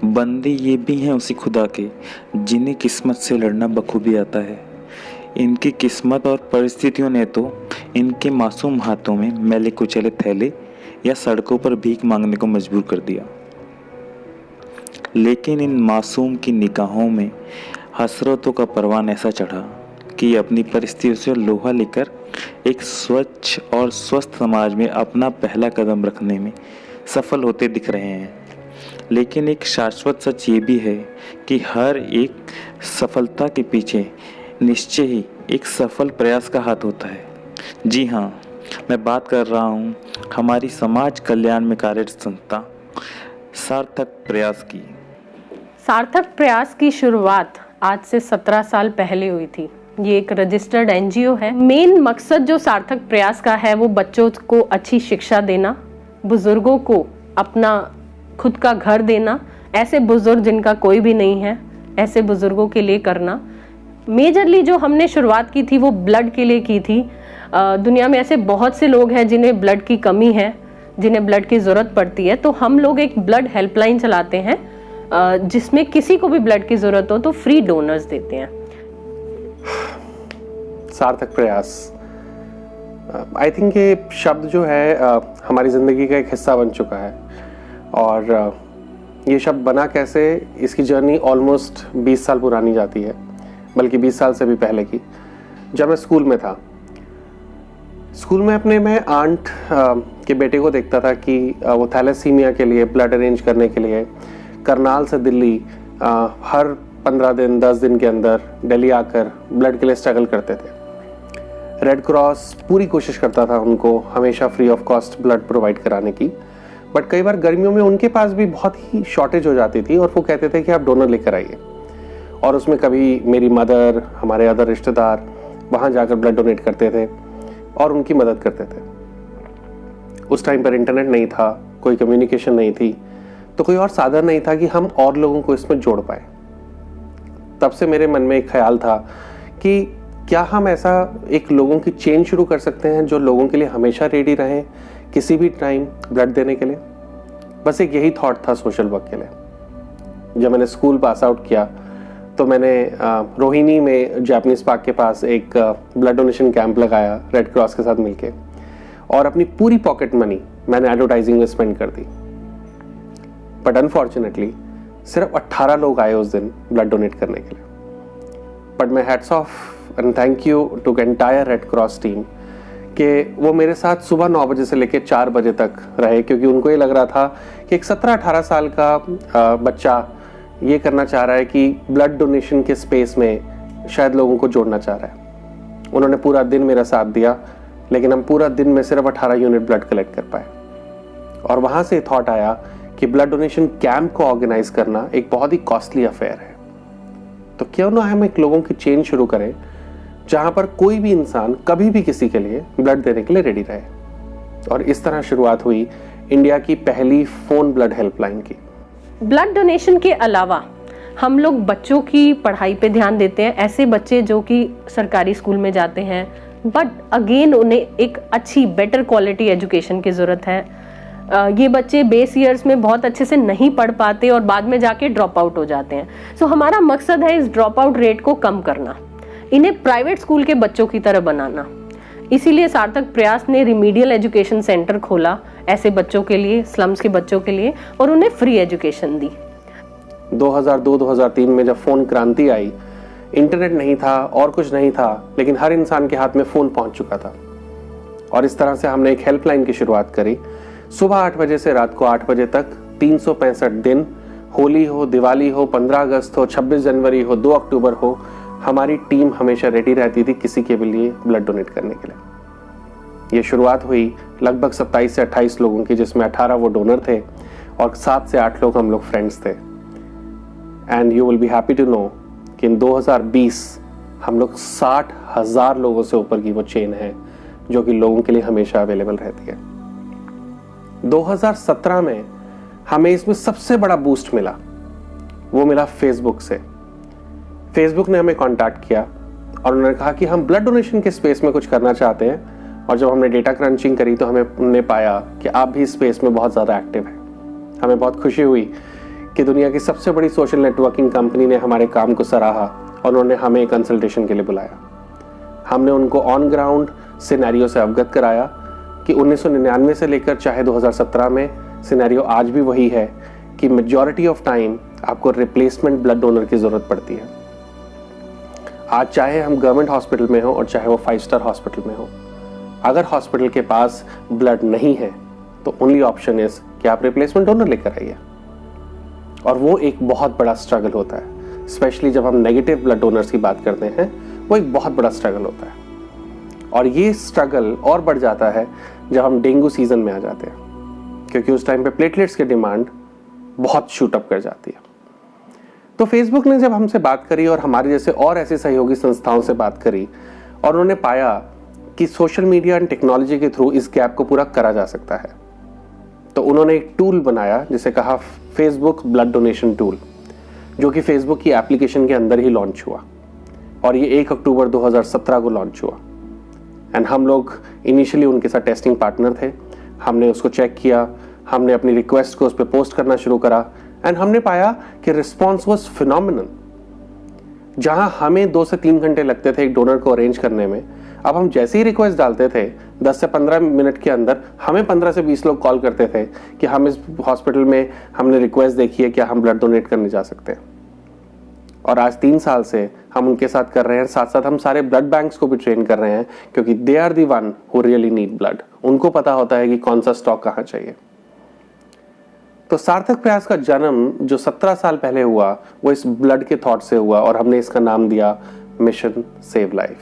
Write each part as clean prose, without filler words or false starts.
बंदे ये भी हैं उसी खुदा के जिन्हें किस्मत से लड़ना बखूबी आता है। इनकी किस्मत और परिस्थितियों ने तो इनके मासूम हाथों में मैले कुचले थैले या सड़कों पर भीख मांगने को मजबूर कर दिया। लेकिन इन मासूम की निगाहों में हसरतों का परवान ऐसा चढ़ा कि अपनी परिस्थितियों से लोहा लेकर एक स्वच्छ और स्वस्थ समाज में अपना पहला कदम रखने में सफल होते दिख रहे हैं। लेकिन एक शाश्वत सच ये भी है कि हर एक सफलता के पीछे निश्चय ही एक सफल प्रयास का हाथ होता है। जी हाँ, मैं बात कर रहा हूँ हमारी समाज कल्याण में कार्यरत संस्था सार्थक प्रयास की। सार्थक प्रयास की शुरुआत आज से 17 साल पहले हुई थी। ये एक रजिस्टर्ड एनजीओ है। मेन मकसद जो सार्थक प्रयास का है वो बच्चों को अच्छी शिक्षा देना, बुजुर्गों को अपना खुद का घर देना, ऐसे बुजुर्ग जिनका कोई भी नहीं है ऐसे बुजुर्गों के लिए करना। मेजरली जो हमने शुरुआत की थी वो ब्लड के लिए की थी। दुनिया में ऐसे बहुत से लोग हैं जिन्हें ब्लड की कमी है, जिन्हें ब्लड की ज़रूरत पड़ती है, तो हम लोग एक ब्लड हेल्पलाइन चलाते हैं जिसमें किसी को भी ब्लड की ज़रूरत हो तो फ्री डोनर्स देते हैं। सार्थक प्रयास, आई थिंक ये शब्द जो है हमारी ज़िंदगी का एक हिस्सा बन चुका है। और ये शब्द बना कैसे, इसकी जर्नी ऑलमोस्ट 20 साल पुरानी जाती है, बल्कि 20 साल से भी पहले की। जब मैं स्कूल में था, स्कूल में अपने मैं आंट के बेटे को देखता था कि वो थैलेसीमिया के लिए ब्लड अरेंज करने के लिए करनाल से दिल्ली हर 15 दिन 10 दिन के अंदर दिल्ली आकर ब्लड के लिए स्ट्रगल करते थे। रेड क्रॉस पूरी कोशिश करता था उनको हमेशा free of cost blood provide कराने की, बट कई बार गर्मियों में उनके पास भी बहुत ही शॉर्टेज हो जाती थी और वो कहते थे कि आप डोनर लेकर आइए। और उसमें कभी मेरी मदर, हमारे अदर रिश्तेदार वहाँ जाकर ब्लड डोनेट करते थे और उनकी मदद करते थे। उस टाइम पर इंटरनेट नहीं था, कोई कम्युनिकेशन नहीं थी, तो कोई और साधन नहीं था कि हम और लोगों को इसमें जोड़ पाए। तब से मेरे मन में एक ख्याल था कि क्या हम ऐसा एक लोगों की चेन शुरू कर सकते हैं जो लोगों के लिए हमेशा रेडी रहें किसी भी टाइम ब्लड देने के लिए। बस एक यही थॉट था सोशल वर्क के लिए। जब मैंने स्कूल पास आउट किया तो मैंने रोहिणी में जापानीज पार्क के पास एक ब्लड डोनेशन कैंप लगाया रेड क्रॉस के साथ मिलके, और अपनी पूरी पॉकेट मनी मैंने एडवर्टाइजिंग में स्पेंड कर दी। बट अनफॉर्चुनेटली सिर्फ 18 लोग आए उस दिन ब्लड डोनेट करने के लिए। बट मैं hats off and thank you to entire Red Cross team कि वो मेरे साथ सुबह 9 बजे से लेकर 4 बजे तक रहे, क्योंकि उनको ये लग रहा था कि एक 17-18 साल का बच्चा ये करना चाह रहा है कि ब्लड डोनेशन के स्पेस में शायद लोगों को जोड़ना चाह रहा है। उन्होंने पूरा दिन मेरा साथ दिया, लेकिन हम पूरा दिन में सिर्फ 18 यूनिट ब्लड कलेक्ट कर पाए। और वहाँ से थॉट आया कि ब्लड डोनेशन कैंप को ऑर्गेनाइज करना एक बहुत ही कॉस्टली अफेयर है, तो क्यों ना हम एक लोगों की चेन शुरू करें जहाँ पर कोई भी इंसान कभी भी किसी के लिए ब्लड देने के लिए रेडी रहे। और इस तरह शुरुआत हुई इंडिया की पहली फोन ब्लड हेल्पलाइन की। ब्लड डोनेशन के अलावा हम लोग बच्चों की पढ़ाई पे ध्यान देते हैं। ऐसे बच्चे जो कि सरकारी स्कूल में जाते हैं बट अगेन उन्हें एक अच्छी बेटर क्वालिटी एजुकेशन की ज़रूरत है। ये बच्चे बेस ईयर्स में बहुत अच्छे से नहीं पढ़ पाते और बाद में जाके ड्रॉप आउट हो जाते हैं। सो हमारा मकसद है इस ड्रॉप आउट रेट को कम करना, इन्हें प्राइवेट स्कूल के बच्चों की तरह बनाना। इसीलिए सार्थक प्रयास ने रिमीडियल एजुकेशन सेंटर खोला ऐसे बच्चों के लिए, स्लम्स के बच्चों के लिए, और उन्हें फ्री एजुकेशन दी। 2002-2003 में जब फोन क्रांति आई, इंटरनेट नहीं था और कुछ नहीं था, लेकिन हर इंसान के हाथ में फोन पहुंच चुका था। और इस तरह से हमने एक हेल्पलाइन की शुरुआत करी। सुबह 8 बजे से रात को 8 बजे तक 365 दिन, होली हो, दिवाली हो, 15 अगस्त हो, 26 जनवरी हो, 2 अक्टूबर हो, हमारी टीम हमेशा रेडी रहती थी किसी के भी लिए ब्लड डोनेट करने के लिए। ये शुरुआत हुई लगभग 27 से 28 लोगों की, जिसमें 18 वो डोनर थे और 7 से 8 लोग हम लोग फ्रेंड्स थे। And you will be happy to know कि इन 2020 हम लोग 60,000 लोगों से ऊपर की वो चेन है जो कि लोगों के लिए हमेशा अवेलेबल रहती है। 2017 में हमें इसमें सबसे बड़ा बूस्ट मिला, वो मिला फेसबुक से। फेसबुक ने हमें कांटेक्ट किया और उन्होंने कहा कि हम ब्लड डोनेशन के स्पेस में कुछ करना चाहते हैं। और जब हमने डेटा क्रंचिंग करी तो हमने पाया कि आप भी इस स्पेस में बहुत ज़्यादा एक्टिव हैं। हमें बहुत खुशी हुई कि दुनिया की सबसे बड़ी सोशल नेटवर्किंग कंपनी ने हमारे काम को सराहा और उन्होंने हमें कंसल्टेशन के लिए बुलाया। हमने उनको ऑन ग्राउंड सिनेरियो से अवगत कराया कि 1999 से लेकर चाहे 2017 में सिनेरियो आज भी वही है कि मेजॉरिटी ऑफ टाइम आपको रिप्लेसमेंट ब्लड डोनर की ज़रूरत पड़ती है। आज चाहे हम गवर्नमेंट हॉस्पिटल में हो और चाहे वो 5 स्टार हॉस्पिटल में हो, अगर हॉस्पिटल के पास ब्लड नहीं है तो ओनली ऑप्शन इज कि आप रिप्लेसमेंट डोनर लेकर आइए। और वो एक बहुत बड़ा स्ट्रगल होता है, स्पेशली जब हम नेगेटिव ब्लड डोनर्स की बात करते हैं, वो एक बहुत बड़ा स्ट्रगल होता है। और ये स्ट्रगल और बढ़ जाता है जब हम डेंगू सीजन में आ जाते हैं, क्योंकि उस टाइम पे प्लेटलेट्स की डिमांड बहुत शूट अप कर जाती है। तो फेसबुक ने जब हमसे बात करी और हमारे जैसे और ऐसी सहयोगी संस्थाओं से बात करी और उन्होंने पाया कि सोशल मीडिया एंड टेक्नोलॉजी के थ्रू इस गैप को पूरा करा जा सकता है, तो उन्होंने एक टूल बनाया जिसे कहा फेसबुक ब्लड डोनेशन टूल, जो कि फेसबुक की एप्लीकेशन के अंदर ही लॉन्च हुआ और ये 1 अक्टूबर 2017 को लॉन्च हुआ। एंड हम लोग इनिशियली उनके साथ टेस्टिंग पार्टनर थे। हमने उसको चेक किया, हमने अपनी रिक्वेस्ट को उस पर पोस्ट करना शुरू करा एंड हमने पाया कि रिस्पॉन्स वाज फिनोमिनल। जहां हमें 2 से 3 घंटे लगते थे एक डोनर को अरेंज करने में, अब हम जैसे ही रिक्वेस्ट डालते थे 10 से 15 मिनट के अंदर हमें 15 से 20 लोग कॉल करते थे कि हम इस हॉस्पिटल में हमने रिक्वेस्ट देखी है, क्या हम ब्लड डोनेट करने जा सकते हैं। और आज 3 साल से हम उनके साथ कर रहे हैं। साथ साथ हम सारे ब्लड बैंक्स को भी ट्रेन कर रहे हैं, क्योंकि they are the one who really need blood. उनको पता होता है कि कौन सा स्टॉक कहाँ चाहिए। तो सार्थक प्रयास का जन्म जो 17 साल पहले हुआ वो इस ब्लड के थॉट से हुआ और हमने इसका नाम दिया मिशन सेव लाइफ,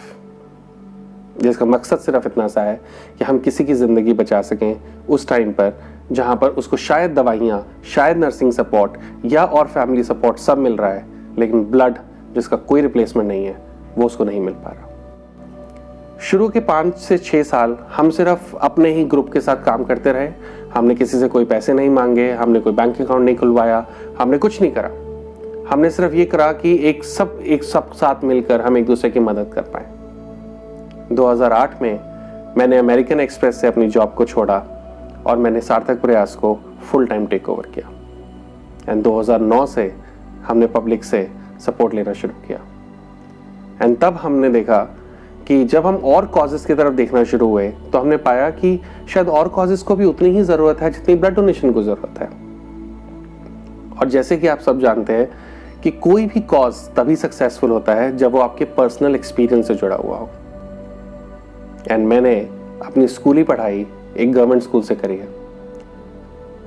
जिसका मकसद सिर्फ इतना सा है कि हम किसी की जिंदगी बचा सकें उस टाइम पर जहां पर उसको शायद दवाइयां, शायद नर्सिंग सपोर्ट या और फैमिली सपोर्ट सब मिल रहा है, लेकिन ब्लड जिसका कोई रिप्लेसमेंट नहीं है वो उसको नहीं मिल पा रहा। शुरू के 5 से 6 साल हम सिर्फ अपने ही ग्रुप के साथ काम करते रहे। हमने किसी से कोई पैसे नहीं मांगे, हमने कोई बैंक अकाउंट नहीं खुलवाया, हमने कुछ नहीं करा। हमने सिर्फ ये करा कि एक सब साथ मिलकर हम एक दूसरे की मदद कर पाए। 2008 में मैंने अमेरिकन एक्सप्रेस से अपनी जॉब को छोड़ा और मैंने सार्थक प्रयास को फुल टाइम टेक ओवर किया। एंड 2009 से हमने पब्लिक से सपोर्ट लेना शुरू किया। एंड तब हमने देखा कि जब हम और कॉजेस की तरफ देखना शुरू हुए तो हमने पाया कि शायद और कॉजेस को भी उतनी ही ज़रूरत है जितनी ब्लड डोनेशन को ज़रूरत है। और जैसे कि आप सब जानते हैं कि कोई भी कॉज तभी सक्सेसफुल होता है जब वो आपके पर्सनल एक्सपीरियंस से जुड़ा हुआ हो। एंड मैंने अपनी स्कूली पढ़ाई एक गवर्नमेंट स्कूल से करी है।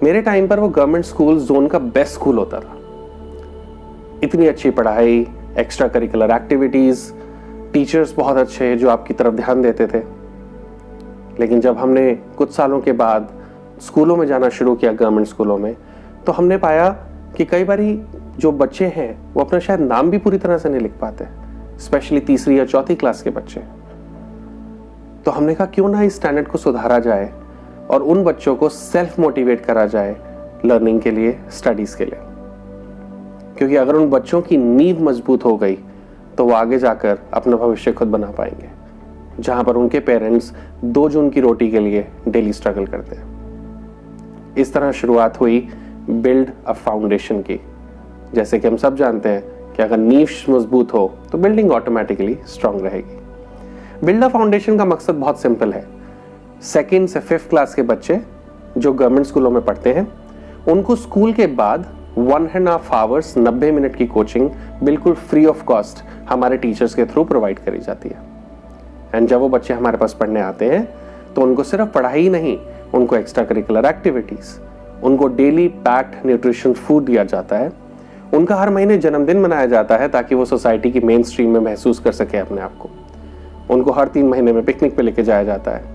मेरे टाइम पर वो गवर्नमेंट स्कूल जोन का बेस्ट स्कूल होता था। इतनी अच्छी पढ़ाई, एक्स्ट्रा करिकुलर एक्टिविटीज, टीचर्स बहुत अच्छे जो आपकी तरफ ध्यान देते थे। लेकिन जब हमने कुछ सालों के बाद स्कूलों में जाना शुरू किया, गवर्नमेंट स्कूलों में, तो हमने पाया कि कई बारी जो बच्चे हैं वो अपना शायद नाम भी पूरी तरह से नहीं लिख पाते, स्पेशली 3री या 4थी क्लास के बच्चे। तो हमने कहा क्यों ना इस स्टैंडर्ड को सुधारा जाए और उन बच्चों को सेल्फ मोटिवेट करा जाए लर्निंग के लिए, स्टडीज के लिए। क्योंकि अगर उन बच्चों की नींव मजबूत हो गई तो वो आगे जाकर अपना भविष्य खुद बना पाएंगे, जहां पर उनके पेरेंट्स 2 जून की रोटी के लिए डेली स्ट्रगल करते हैं। इस तरह शुरुआत हुई बिल्ड अ फाउंडेशन की। जैसे कि हम सब जानते हैं कि अगर नींव मजबूत हो तो बिल्डिंग ऑटोमेटिकली स्ट्रांग रहेगी। बिल्ड अ फाउंडेशन का मकसद बहुत सिंपल है। 2nd से 5th क्लास के बच्चे जो गवर्नमेंट स्कूलों में पढ़ते हैं उनको स्कूल के बाद 1.5 आवर्स 90 मिनट की कोचिंग बिल्कुल फ्री ऑफ कॉस्ट हमारे टीचर्स के थ्रू प्रोवाइड करी जाती है। एंड जब वो बच्चे हमारे पास पढ़ने आते हैं तो उनको सिर्फ पढ़ाई ही नहीं, उनको एक्स्ट्रा करिकुलर एक्टिविटीज, उनको डेली पैक्ड न्यूट्रिशन फूड दिया जाता है। उनका हर महीने जन्मदिन मनाया जाता है ताकि वो सोसाइटी की मेन स्ट्रीम में महसूस कर सके अपने आप को। उनको हर 3 महीने में पिकनिक पे लेके जाया जाता है।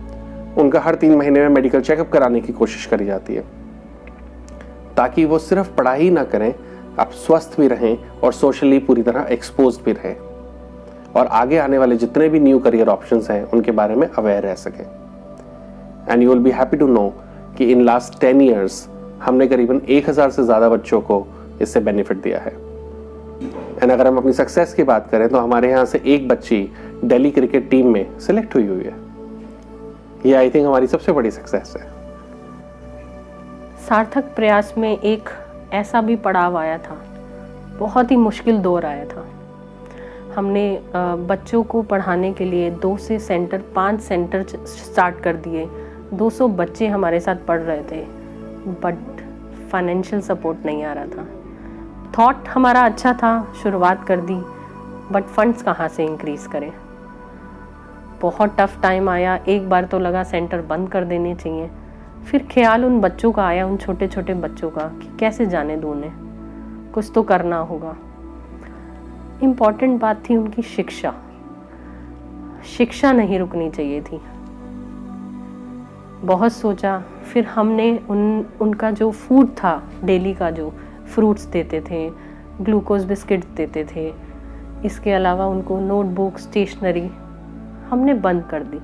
उनका हर 3 महीने में मेडिकल चेकअप कराने की कोशिश करी जाती है, ताकि वो सिर्फ पढ़ाई ना करें, आप स्वस्थ भी रहें और सोशली पूरी तरह एक्सपोज भी रहें और आगे आने वाले जितने भी न्यू करियर ऑप्शंस हैं उनके बारे में अवेयर रह सकें। And you will be happy to know कि इन लास्ट 10 ईयर्स हमने करीबन 1000 से ज़्यादा बच्चों को इससे बेनिफिट दिया है। एंड अगर हम अपनी सक्सेस की बात करें तो हमारे यहाँ से एक बच्ची दिल्ली क्रिकेट टीम में सिलेक्ट हुई है। ये आई थिंक हमारी सबसे बड़ी सक्सेस है। सार्थक प्रयास में एक ऐसा भी पड़ाव आया था, बहुत ही मुश्किल दौर आया था। हमने बच्चों को पढ़ाने के लिए 2 से 5 सेंटर स्टार्ट कर दिए। 200 बच्चे हमारे साथ पढ़ रहे थे, बट फाइनेंशियल सपोर्ट नहीं आ रहा था। थॉट हमारा अच्छा था, शुरुआत कर दी, बट फंड्स कहाँ से इंक्रीज़ करें। बहुत टफ टाइम आया, एक बार तो लगा सेंटर बंद कर देने चाहिए। फिर ख्याल उन बच्चों का आया, उन छोटे छोटे बच्चों का, कि कैसे जाने दूँ उन्हें, कुछ तो करना होगा। इम्पॉर्टेंट बात थी उनकी शिक्षा। शिक्षा नहीं रुकनी चाहिए थी। बहुत सोचा, फिर हमने उनका जो फूड था डेली का, जो फ्रूट्स देते थे, ग्लूकोज बिस्किट देते थे, इसके अलावा उनको नोटबुक, स्टेशनरी हमने बंद कर दी।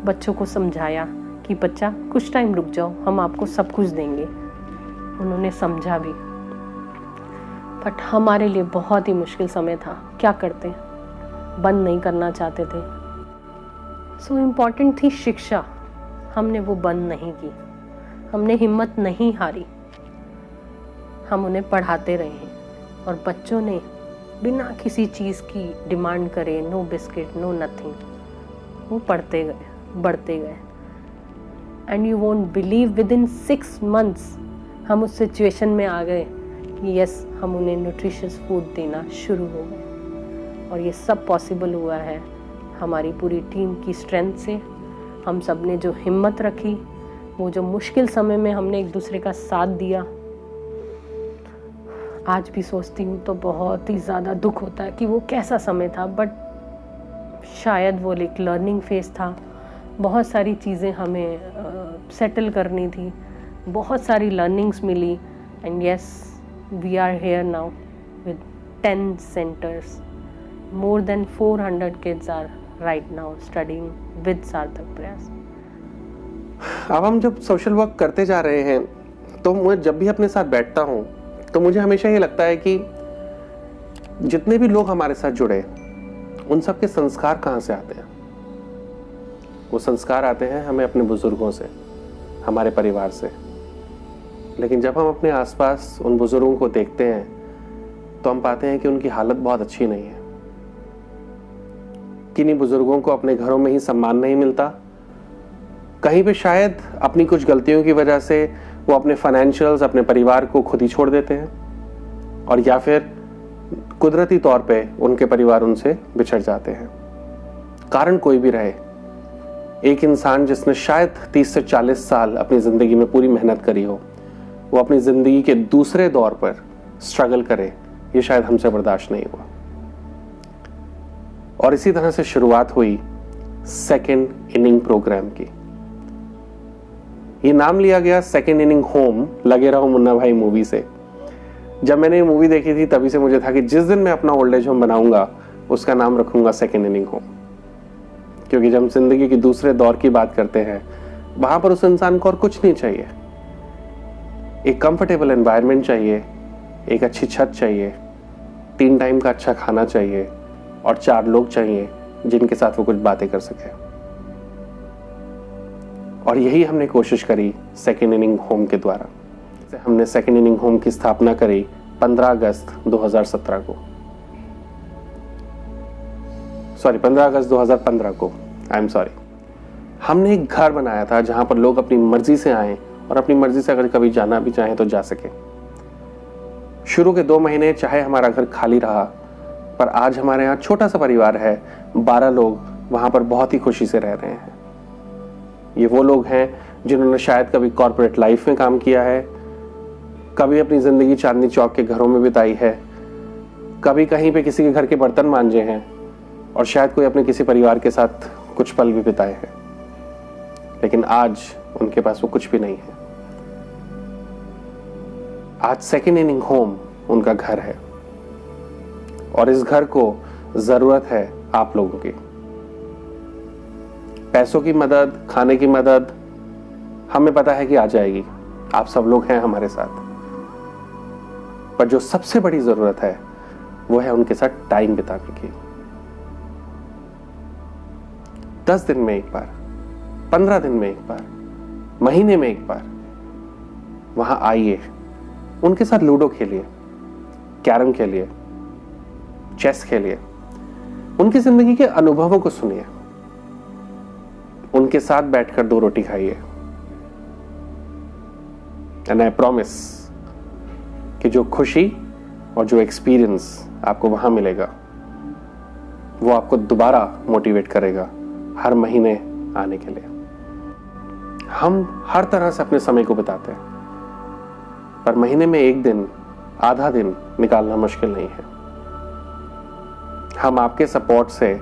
बच्चों को समझाया कि बच्चा कुछ टाइम रुक जाओ, हम आपको सब कुछ देंगे। उन्होंने समझा भी, बट हमारे लिए बहुत ही मुश्किल समय था। क्या करते, बंद नहीं करना चाहते थे। सो इम्पॉर्टेंट थी शिक्षा, हमने वो बंद नहीं की, हमने हिम्मत नहीं हारी, हम उन्हें पढ़ाते रहे। और बच्चों ने बिना किसी चीज़ की डिमांड करे, नो बिस्किट, नो नथिंग, वो पढ़ते गए, बढ़ते गए। And you won't believe, with in 6 months हम उस सिचुएशन में आ गए कि यस, हम उन्हें न्यूट्रिशियस फूड देना शुरू हो गए। और ये सब पॉसिबल हुआ है हमारी पूरी टीम की स्ट्रेंथ से। हम सब ने जो हिम्मत रखी, वो जो मुश्किल समय में हमने एक दूसरे का साथ दिया। आज भी सोचती हूँ तो बहुत ही ज़्यादा दुख होता है कि वो कैसा समय था, बट शायद वो एक लर्निंग फेज था। बहुत सारी चीज़ें हमें सेटल करनी थी, बहुत सारी लर्निंग्स मिली। And yes, we are here now with 10 centers. More than 400 kids are right now studying with सार्थक प्रयास। अब हम जब सोशल वर्क करते जा रहे हैं, तो मैं जब भी अपने साथ बैठता हूँ तो मुझे हमेशा ये लगता है कि जितने भी लोग हमारे साथ जुड़े, उन सब के संस्कार कहाँ से आते हैं? वो संस्कार आते हैं हमें अपने बुजुर्गों से, हमारे परिवार से। लेकिन जब हम अपने आसपास उन बुजुर्गों को देखते हैं तो हम पाते हैं कि उनकी हालत बहुत अच्छी नहीं है। किन्हीं बुजुर्गों को अपने घरों में ही सम्मान नहीं मिलता, कहीं पे शायद अपनी कुछ गलतियों की वजह से वो अपने फाइनेंशियल्स, अपने परिवार को खुद ही छोड़ देते हैं, और या फिर कुदरती तौर पे उनके परिवार उनसे बिछड़ जाते हैं। कारण कोई भी रहे, एक इंसान जिसने शायद 30 से 40 साल अपनी जिंदगी में पूरी मेहनत करी हो, वो अपनी जिंदगी के दूसरे दौर पर स्ट्रगल करे, ये शायद हमसे बर्दाश्त नहीं हुआ। और इसी तरह से शुरुआत हुई सेकेंड इनिंग प्रोग्राम की। ये नाम लिया गया सेकेंड इनिंग होम, लगे रहो मुन्ना भाई मूवी से। जब मैंने ये मूवी देखी थी तभी से मुझे था कि जिस दिन मैं अपना ओल्ड एज होम बनाऊंगा, उसका नाम रखूंगा सेकेंड इनिंग होम। क्योंकि जब हम जिंदगी के दूसरे दौर की बात करते हैं, वहां पर उस इंसान को और कुछ नहीं चाहिए। एक कंफर्टेबल एनवायरनमेंट चाहिए, एक अच्छी छत चाहिए, 3 टाइम का अच्छा खाना चाहिए, और 4 लोग चाहिए जिनके साथ वो कुछ बातें कर सके। और यही हमने कोशिश करी सेकेंड इनिंग होम के द्वारा। हमने सेकेंड इनिंग होम की स्थापना करी 15 अगस्त 2017 को, सॉरी 15 अगस्त 2015 को, आई एम सॉरी। हमने एक घर बनाया था जहां पर लोग अपनी मर्जी से आए और अपनी मर्जी से अगर कभी जाना भी चाहें तो जा सके। शुरू के 2 महीने चाहे हमारा घर खाली रहा, पर आज हमारे यहाँ छोटा सा परिवार है, 12 लोग वहां पर बहुत ही खुशी से रह रहे हैं। ये वो लोग हैं जिन्होंने शायद कभी कॉर्पोरेट लाइफ में काम किया है, कभी अपनी जिंदगी चांदनी चौक के घरों में बिताई है, कभी कहीं पे किसी के घर के बर्तन मांजे हैं, और शायद कोई अपने किसी परिवार के साथ कुछ पल भी बिताए हैं। लेकिन आज उनके पास वो कुछ भी नहीं है। आज सेकेंड इनिंग होम उनका घर है, और इस घर को जरूरत है आप लोगों की। पैसों की मदद, खाने की मदद हमें पता है कि आ जाएगी, आप सब लोग हैं हमारे साथ। पर जो सबसे बड़ी जरूरत है वो है उनके साथ टाइम बिताने की। 10 दिन में एक बार, 15 दिन में एक बार, महीने में एक बार वहां आइए, उनके साथ लूडो खेलिए, कैरम खेलिए, चेस खेलिए, उनकी जिंदगी के अनुभवों को सुनिए, उनके साथ बैठकर 2 रोटी खाइए। एंड आई प्रॉमिस कि जो खुशी और जो एक्सपीरियंस आपको वहां मिलेगा वो आपको दोबारा मोटिवेट करेगा हर महीने आने के लिए। हम हर तरह से अपने समय को बिताते हैं, पर महीने में 1 दिन, आधा दिन निकालना मुश्किल नहीं है। हम आपके सपोर्ट से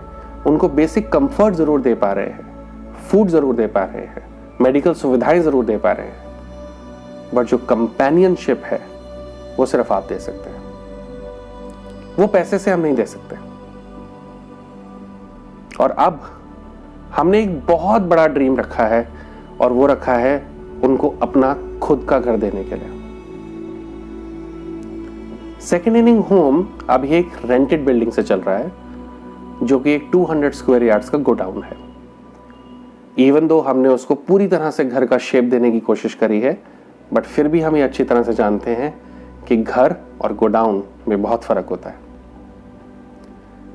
उनको बेसिक कंफर्ट जरूर दे पा रहे हैं, फूड जरूर दे पा रहे हैं, मेडिकल सुविधाएं जरूर दे पा रहे हैं, बट जो कंपेनियनशिप है वो सिर्फ आप दे सकते हैं। वो पैसे से हम नहीं दे सकते। और अब हमने एक बहुत बड़ा ड्रीम रखा है, और वो रखा है उनको अपना खुद का घर देने के लिए। सेकेंड इनिंग होम अभी एक रेंटेड बिल्डिंग से चल रहा है, जो कि एक 200 स्क्वायर यार्ड्स का गोडाउन है। इवन दो हमने उसको पूरी तरह से घर का शेप देने की कोशिश करी है, बट फिर भी हम ये अच्छी तरह से जानते हैं कि घर और गोडाउन में बहुत फर्क होता है।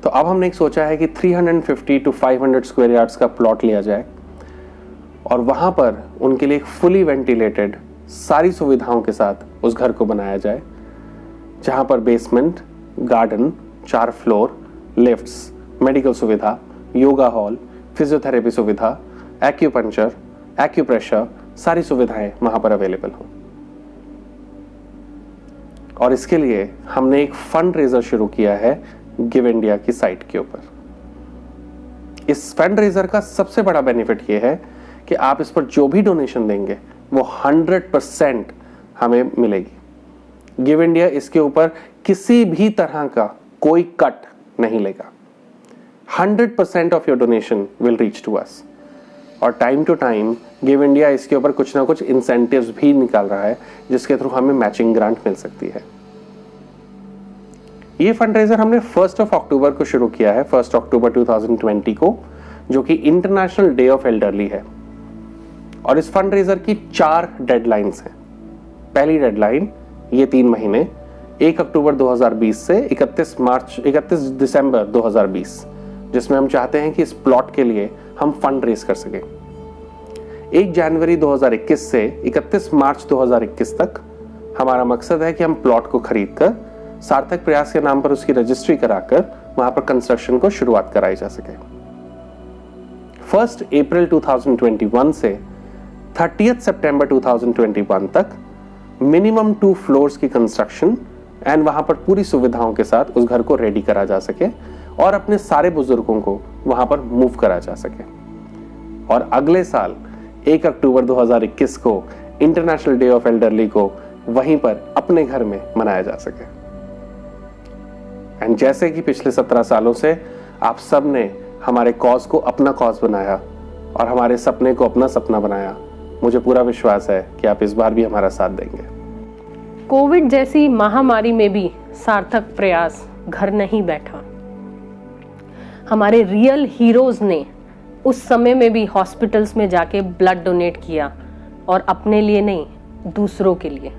तो अब हमने एक सोचा है कि 350 to 500 स्क्वायर यार्ड्स का प्लॉट लिया जाए और वहां पर उनके लिए एक फुली वेंटिलेटेड सारी सुविधाओं के साथ उस घर को बनाया जाए, जहां पर basement, garden, 4 floor, lifts, medical सुविधा, योगा हॉल, फिजियोथेरेपी सुविधा, एक्यूपंक्चर, एक्यूप्रेशर, सारी सुविधाएं वहां पर अवेलेबल हों। और इसके लिए हमने एक फंड रेजर शुरू किया है गिव इंडिया की साइट के ऊपर। इस फंड रेजर का सबसे बड़ा बेनिफिट यह है कि आप इस पर जो भी डोनेशन देंगे वो 100% हमें मिलेगी। गिव इंडिया इसके ऊपर किसी भी तरह का कोई कट नहीं लेगा। 100% of your donation will reach to us. और time to time give India इसके ऊपर कुछ ना कुछ इंसेंटिव्स भी निकाल रहा है, जिसके थ्रू हमें मैचिंग ग्रांट मिल सकती है। ये फंडरेजर हमने 1 अक्टूबर को शुरू किया है, 1 अक्टूबर 2020 को, जो कि इंटरनेशनल डे ऑफ एल्डरली है। और इस फंडरेजर की 4 डेडलाइंस हैं। पहली डेडलाइन ये 3 महीने 1 अक्टूबर 2020 से 31 दिसंबर 2020, जिसमें हम चाहते हैं कि इस प्लॉट के लिए हम फंड रेज कर सकें। 1 जनवरी 2021 से 31 मार्च 2021 तक हमारा मकसद है कि हम प्लॉट को खरीदकर सार्थक प्रयास के नाम पर उसकी रजिस्ट्री कराकर वहां पर कंस्ट्रक्शन को शुरुआत कराई जा सके। 1 अप्रैल 2021 से 30 सितंबर 2021 तक मिनिमम 2 फ्लोर्स की कंस्ट्रक्शन एंड वहां पर पूरी सुविधाओं के साथ उस घर को रेडी करा जा सके और अपने सारे बुजुर्गों को वहां पर मूव करा जा सके। और अगले साल 1 अक्टूबर 2021 को इंटरनेशनल डे ऑफ एल्डरली को वहीं पर अपने घर में मनाया जा सके। एंड जैसे कि पिछले 17 सालों से आप सब ने हमारे कॉज को अपना कॉज बनाया और हमारे सपने को अपना सपना बनाया, मुझे पूरा विश्वास है कि आप इस बार भी हमारा साथ देंगे। कोविड जैसी महामारी में भी सार्थक प्रयास घर नहीं बैठा। हमारे रियल हीरोज ने उस समय में भी हॉस्पिटल्स में जाके ब्लड डोनेट किया, और अपने लिए नहीं, दूसरों के लिए,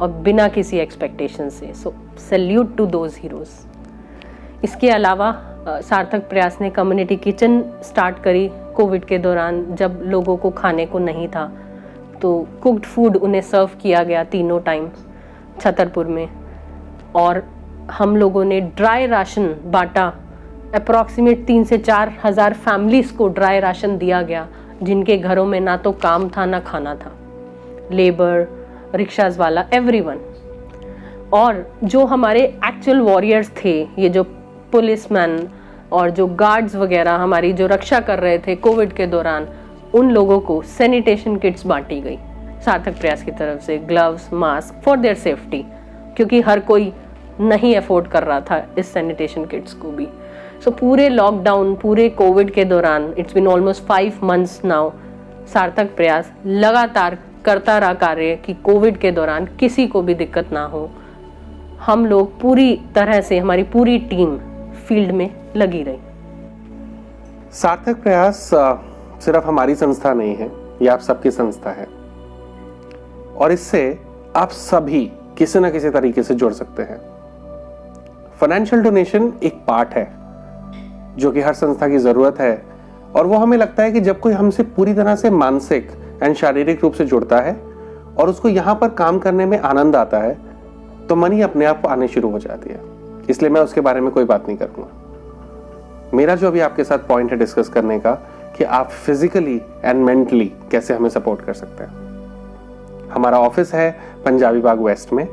और बिना किसी एक्सपेक्टेशन से। सो सैल्यूट टू दोज हीरोज। इसके अलावा सार्थक प्रयास ने कम्युनिटी किचन स्टार्ट करी कोविड के दौरान, जब लोगों को खाने को नहीं था, तो कुक्ड फूड उन्हें सर्व किया गया 3 टाइम छतरपुर में। और हम लोगों ने ड्राई राशन बांटा, अप्रॉक्सीमेट 3 से 4 हज़ार फैमिलीज को ड्राई राशन दिया गया, जिनके घरों में ना तो काम था ना खाना था। लेबर, रिक्शाज वाला, एवरीवन। और जो हमारे एक्चुअल वॉरियर्स थे, ये जो पुलिसमैन और जो गार्ड्स वगैरह हमारी जो रक्षा कर रहे थे कोविड के दौरान, उन लोगों को सैनिटेशन किट्स बांटी गई सार्थक प्रयास की तरफ से, gloves, mask for their safety, क्योंकि हर कोई नहीं अफोर्ड कर रहा था इस सैनिटेशन किट्स को भी। सो पूरे लॉकडाउन, पूरे कोविड के दौरान, it's been almost 5 months now, Sarthak Prayas लगातार करता रहा कार्य कि कोविड के दौरान किसी को भी दिक्कत ना हो। हम लोग पूरी तरह से, हमारी पूरी टीम फील्ड में लगी रही। सार्थक प्रयास सिर्फ हमारी संस्था नहीं है, ये आप सबकी संस्था है। और इससे आप सभी किसी ना किसी तरीके से जुड़ सकते हैं। फाइनेंशियल डोनेशन एक पार्ट है जो कि हर संस्था की जरूरत है, और वो हमें लगता है कि जब कोई हमसे पूरी तरह से मानसिक एंड शारीरिक रूप से जुड़ता है और उसको यहाँ पर काम करने में आनंद आता है, तो मनी अपने आप आने शुरू हो जाती है। इसलिए मैं उसके बारे में कोई बात नहीं करूँगा। मेरा जो अभी आपके साथ पॉइंट है डिस्कस करने का कि आप फिजिकली एंड मेंटली कैसे हमें सपोर्ट कर सकते हैं। हमारा ऑफिस है पंजाबी बाग वेस्ट में,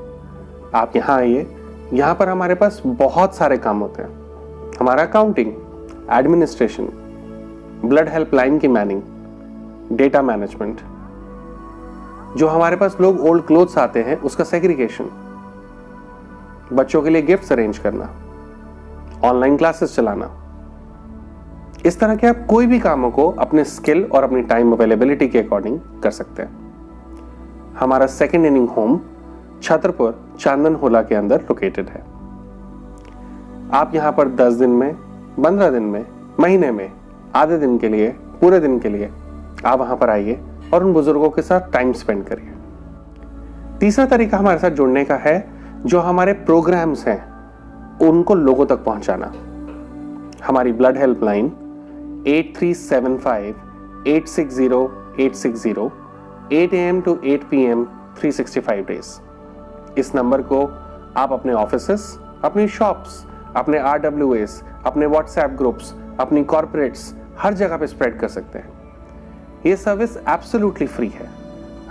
आप यहाँ आइए। यहाँ पर हमारे पास बहुत सारे काम होते हैं। हमारा अकाउंटिंग, एडमिनिस्ट्रेशन, ब्लड हेल्पलाइन की मैनिंग, डेटा मैनेजमेंट, जो हमारे पास लोग ओल्ड क्लोथ्स आते हैं उसका सेग्रीगेशन, बच्चों के लिए गिफ्ट्स अरेंज करना, ऑनलाइन क्लासेस चलाना, इस तरह के आप कोई भी कामों को अपने स्किल और अपनी टाइम अवेलेबिलिटी के अकॉर्डिंग कर सकते हैं। हमारा सेकेंड इनिंग होम छतरपुर चांदन होला के अंदर लोकेटेड है। आप यहां पर 10 दिन में, 15 दिन में, महीने में, आधे दिन के लिए, पूरे दिन के लिए आप वहां पर आइए और उन बुजुर्गों के साथ टाइम स्पेंड करिए। तीसरा तरीका हमारे साथ जुड़ने का है, जो हमारे प्रोग्राम्स हैं उनको लोगों तक पहुंचाना। हमारी blood helpline 8375860860 8 AM to 8 PM 365 days। इस नंबर को आप अपने ऑफिसेस, अपनी शॉप्स, अपने RWAs, अपने व्हाट्सएप ग्रुप्स, अपनी कॉर्पोरेट्स, हर जगह पे स्प्रेड कर सकते हैं। ये सर्विस एब्सोल्युटली फ्री है।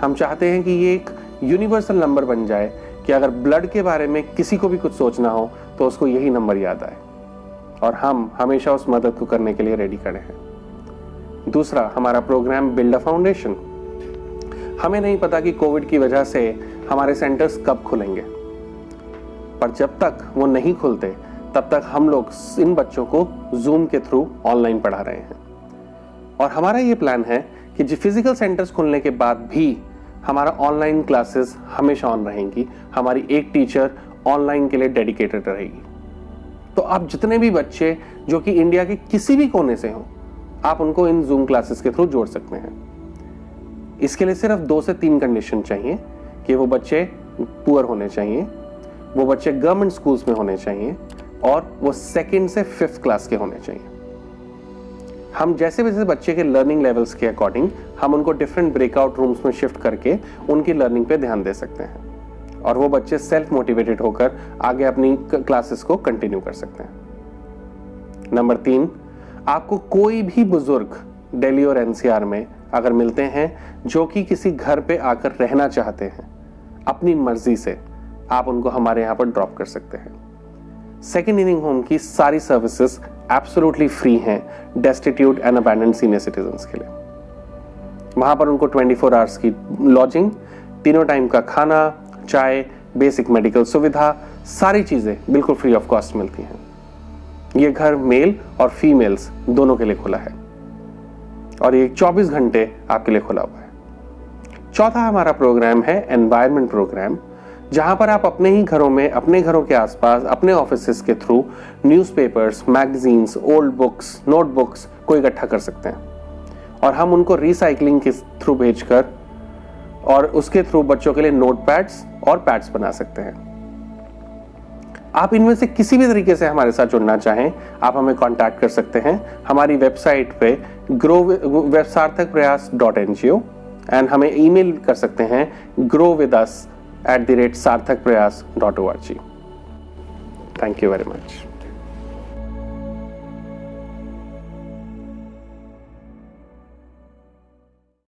हम चाहते हैं कि ये एक यूनिवर्सल नंबर बन जाए कि अगर ब्लड के बारे में किसी को भी कुछ सोचना हो तो उसको यही नंबर याद आए, और हम हमेशा उस मदद को करने के लिए रेडी खड़े हैं। दूसरा, हमारा प्रोग्राम बिल्ड अ फाउंडेशन। हमें नहीं पता कि कोविड की वजह से हमारे सेंटर्स कब खुलेंगे, पर जब तक वो नहीं खुलते तब तक हम लोग इन बच्चों को जूम के थ्रू ऑनलाइन पढ़ा रहे हैं। और हमारा ये प्लान है कि जो फिजिकल सेंटर्स खुलने के बाद भी हमारा ऑनलाइन क्लासेस हमेशा ऑन रहेंगी। हमारी एक टीचर ऑनलाइन के लिए डेडिकेटेड रहेगी। तो आप जितने भी बच्चे जो कि इंडिया के किसी भी कोने से हों, आप उनको इन जूम क्लासेस के थ्रू जोड़ सकते हैं। इसके लिए सिर्फ 2 से 3 कंडीशन चाहिए कि वो बच्चे पुअर होने चाहिए, वो बच्चे गवर्नमेंट स्कूल्स में होने चाहिए, और वो 2nd से 5th क्लास के होने चाहिए। हम जैसे जैसे बच्चे के लर्निंग लेवल्स के अकॉर्डिंग हम उनको डिफरेंट ब्रेकआउट रूम्स में शिफ्ट करके उनकी लर्निंग पे ध्यान दे सकते हैं, और वो बच्चे सेल्फ मोटिवेटेड होकर आगे अपनी क्लासेस को कंटिन्यू कर सकते हैं। नंबर 3, आपको कोई भी बुजुर्ग दिल्ली और NCR में अगर मिलते हैं जो कि किसी घर पे आकर रहना चाहते हैं, अपनी मर्जी से आप उनको हमारे यहाँ पर ड्रॉप कर सकते हैं। सेकेंड इनिंग होम की सारी सर्विसेज एब्सोल्युटली फ्री हैं destitute and abandoned senior citizens के लिए। वहां पर उनको 24 आवर्स की लॉजिंग, तीनों टाइम का खाना, चाय, बेसिक मेडिकल सुविधा, सारी चीजें बिल्कुल फ्री ऑफ कॉस्ट मिलती हैं। ये घर मेल और फीमेल्स दोनों के लिए खुला है, और ये 24 घंटे आपके लिए खुला हुआ है। चौथा हमारा प्रोग्राम है एनवायरनमेंट प्रोग्राम, जहां पर आप अपने ही घरों में, अपने घरों के आसपास, अपने ऑफिसेस के through newspapers, magazines, old books, notebooks को इकट्ठा कर सकते हैं, और हम उनको रिसाइकलिंग के थ्रू भेजकर और उसके थ्रू बच्चों के लिए नोटपैड्स और पैड्स बना सकते हैं। आप इनमें से किसी भी तरीके से हमारे साथ जुड़ना चाहें, आप हमें कांटेक्ट कर सकते हैं हमारी वेबसाइट पे sarthakprayas.ngo, एंड हमें ईमेल कर सकते हैं growwithus@sarthakprayas.org। Thank you very much.